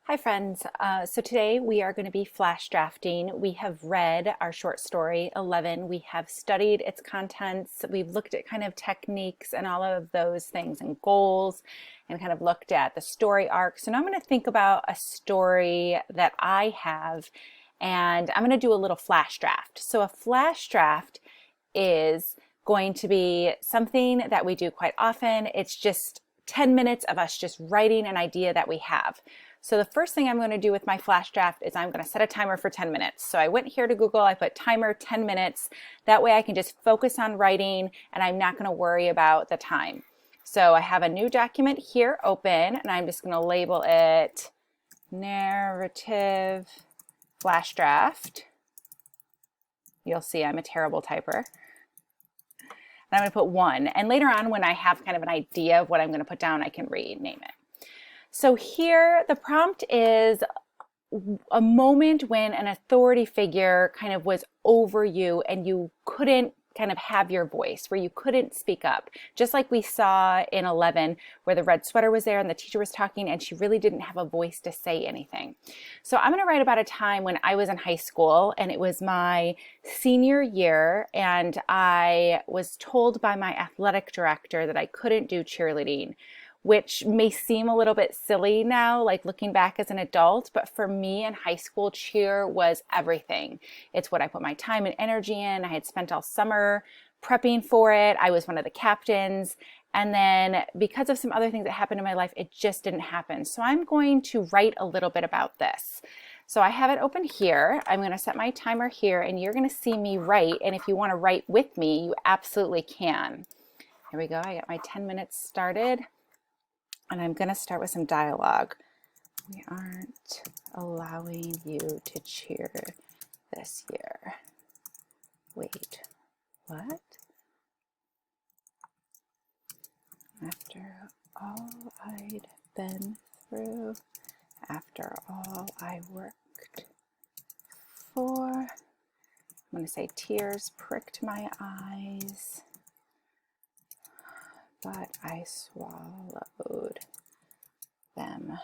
Hi friends, so today we are going to be flash drafting. We have read our short story 11. We have studied its contents. We've looked at kind of techniques and all of those things and goals and kind of looked at the story arc. So now I'm going to think about a story that I have and I'm going to do a little flash draft. So a flash draft is going to be something that we do quite often. It's just 10 minutes of us just writing an idea that we have. So the first thing I'm going to do with my flash draft is I'm going to set a timer for 10 minutes. So I went here to Google, I put timer 10 minutes. That way I can just focus on writing and I'm not going to worry about the time. So I have a new document here open and I'm just going to label it narrative flash draft. You'll see I'm a terrible typer. And I'm going to put 1. And later on when I have kind of an idea of what I'm going to put down, I can rename it. So here the prompt is a moment when an authority figure kind of was over you and you couldn't kind of have your voice, where you couldn't speak up. Just like we saw in 11 where the red sweater was there and the teacher was talking and she really didn't have a voice to say anything. So I'm going to write about a time when I was in high school and it was my senior year and I was told by my athletic director that I couldn't do cheerleading, which may seem a little bit silly now, like looking back as an adult, but for me in high school, cheer was everything. It's what I put my time and energy in. I had spent all summer prepping for it. I was one of the captains. And then because of some other things that happened in my life, it just didn't happen. So I'm going to write a little bit about this. So I have it open here. I'm going to set my timer here and you're going to see me write. And if you want to write with me, you absolutely can. Here we go. I got my 10 minutes started. And I'm going to start with some dialogue. We aren't allowing you to cheer this year. Wait, what? After all I'd been through, after all I worked for, I'm going to say tears pricked my eyes, but I swallowed them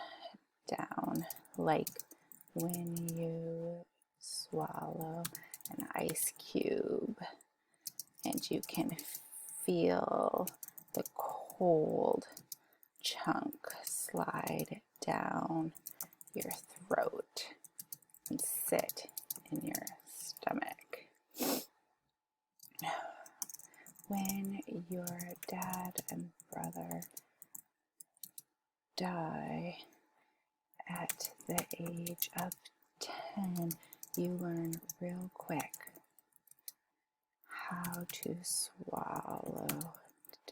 down like when you swallow an ice cube and you can feel the cold chunk slide down your throat and sit in your stomach. When your dad and brother die at the age of 10, you learn real quick how to swallow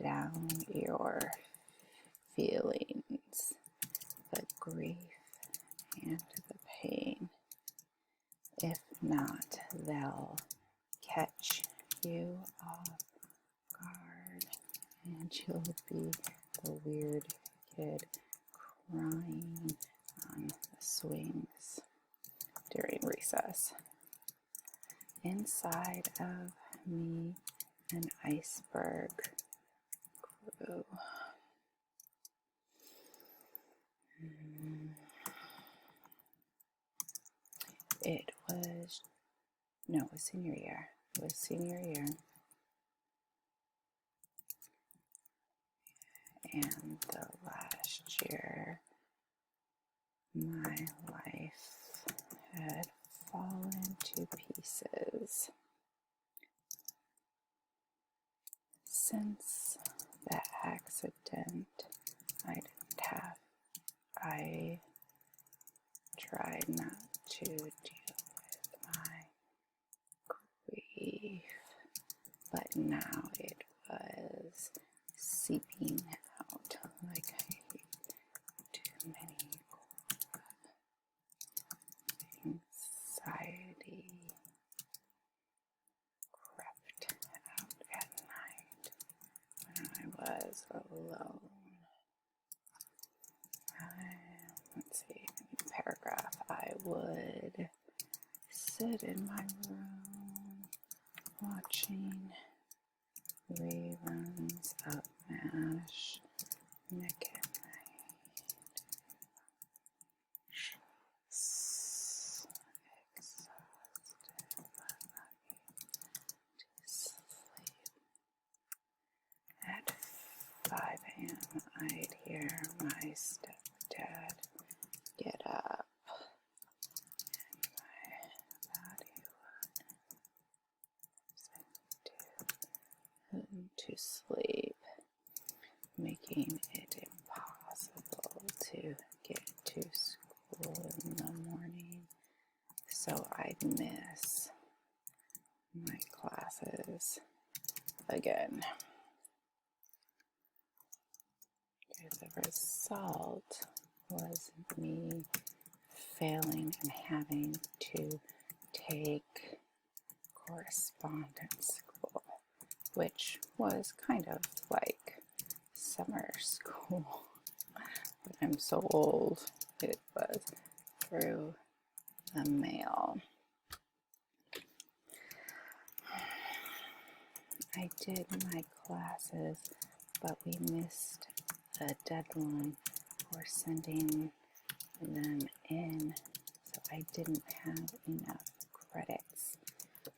down your feelings, the grief and the pain. If not, they'll catch you off guard and you'll be the weird kid crying on the swings during recess. Inside of me, an iceberg grew. It was senior year. It was senior year. And the last year, my life had fallen to pieces. Since the accident I tried not to deal with my grief, but now it was seeping out like too many anxiety crept out at night when I was alone. Let's see, paragraph. I would sit in my room watching reruns of MASH, Nick at Night, 5 a.m. I'd hear my stepdad get up, and my body would send to sleep, making it impossible to get to school in the morning, so I'd miss my classes again. The result was me failing and having to take correspondence school, which was kind of like summer school. But I'm so old, it was through the mail. I did my classes, but we missed the deadline for sending them in, so I didn't have enough credits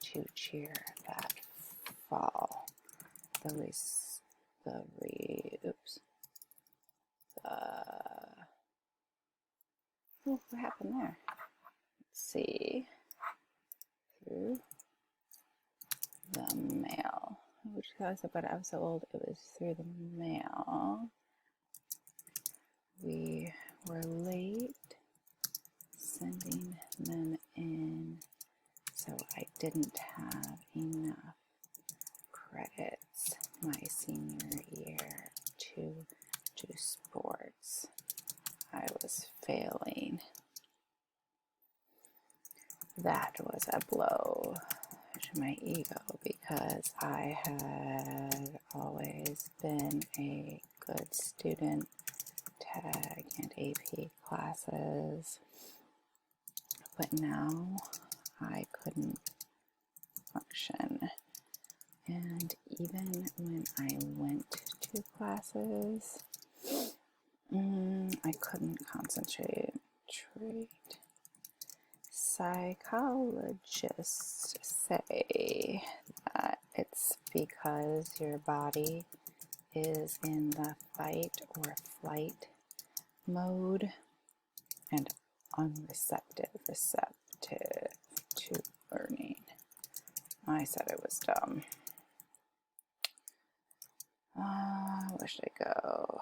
to cheer that fall. What happened there? Let's see. Through the mail. Which was, but I was so old, it was through the mail. We were late sending them in, so I didn't have enough credits my senior year to do sports. I was failing. That was a blow to my ego because I had always been a good student, tag and AP classes, but now I couldn't function. And even when I went to classes, I couldn't concentrate. Psychologists say that it's because your body is in the fight or flight mode and receptive to learning. I said it was dumb. Where should I go?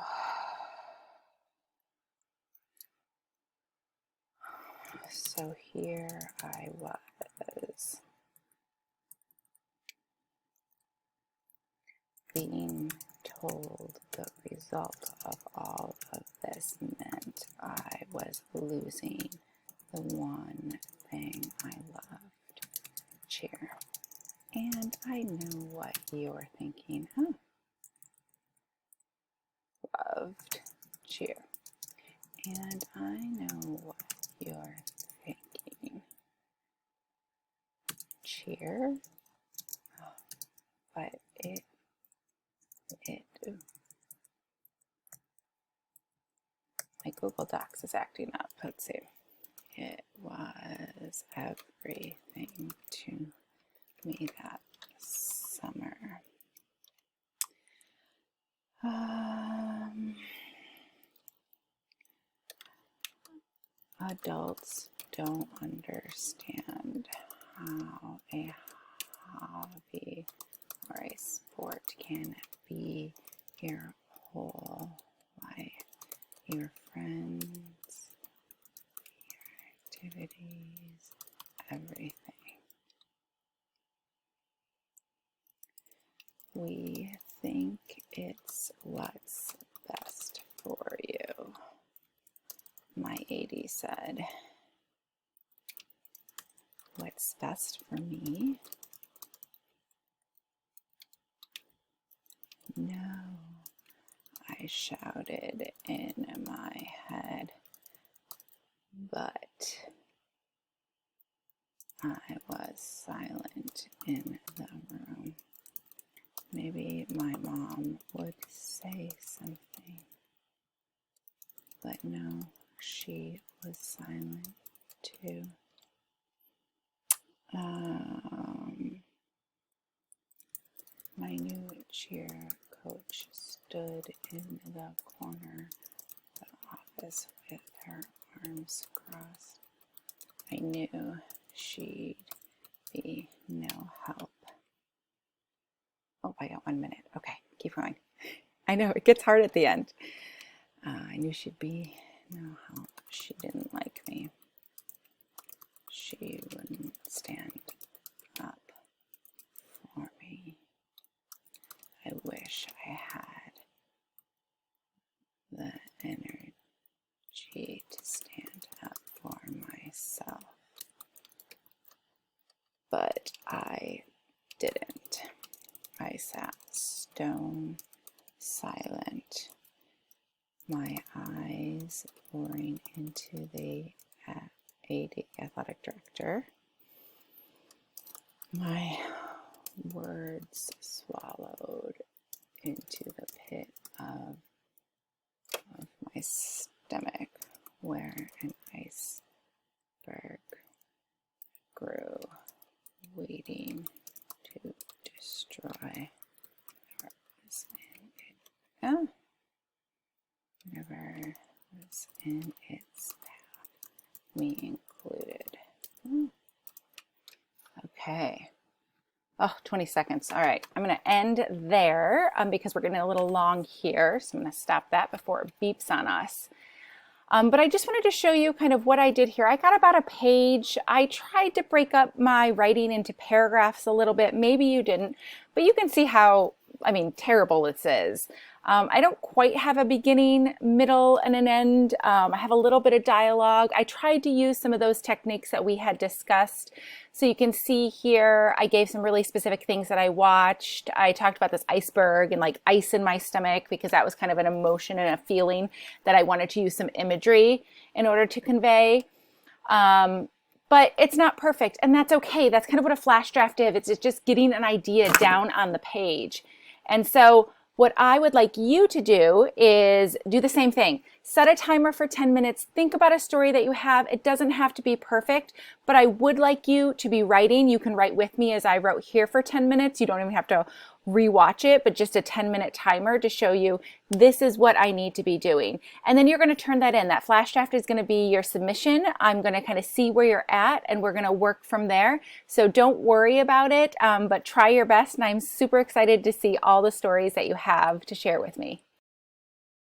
So here I was being told the result of all of this meant I was losing the one thing I loved, cheer. And I know what you're thinking, huh? Loved cheer. And I know what you're thinking. Cheer? But my Google Docs is acting up. Let's see. It was everything to me that summer. Adults don't understand how a hobby or a sport can be your whole life, your friends, your activities, everything. We think it's what's best for you, my AD said. What's best for me? No, I shouted in my head, but I was silent in the room. Maybe my mom would say something, but no, she was silent too. My new cheer coach stood in the corner of the office with her arms crossed. I knew she'd be no help. Oh, I got 1 minute. Okay, keep going. I know, it gets hard at the end. I knew she'd be no help. She didn't like me. She wouldn't stand up for me. I wish I had the energy to stand up for myself, but I didn't. I sat stone silent, my eyes boring into the AD, athletic director, my words swallowed into the pit of my stomach where an iceberg grew, waiting to destroy. Whatever was in its path, me included. Okay. Oh, 20 seconds. All right, I'm going to end there because we're getting a little long here. So I'm going to stop that before it beeps on us. But I just wanted to show you kind of what I did here. I got about a page. I tried to break up my writing into paragraphs a little bit. Maybe you didn't, but you can see how, terrible this is. I don't quite have a beginning, middle, and an end. I have a little bit of dialogue. I tried to use some of those techniques that we had discussed. So you can see here, I gave some really specific things that I watched. I talked about this iceberg and like ice in my stomach because that was kind of an emotion and a feeling that I wanted to use some imagery in order to convey. But it's not perfect, and that's okay. That's kind of what a flash draft is. It's just getting an idea down on the page. And so what I would like you to do is do the same thing. Set a timer for 10 minutes. Think about a story that you have. It doesn't have to be perfect, but I would like you to be writing. You can write with me as I wrote here for 10 minutes. You don't even have to rewatch it, but just a 10-minute timer to show you this is what I need to be doing. And then you're going to turn that in. That flash draft is going to be your submission. I'm going to kind of see where you're at and we're going to work from there. So don't worry about it, but try your best. And I'm super excited to see all the stories that you have to share with me.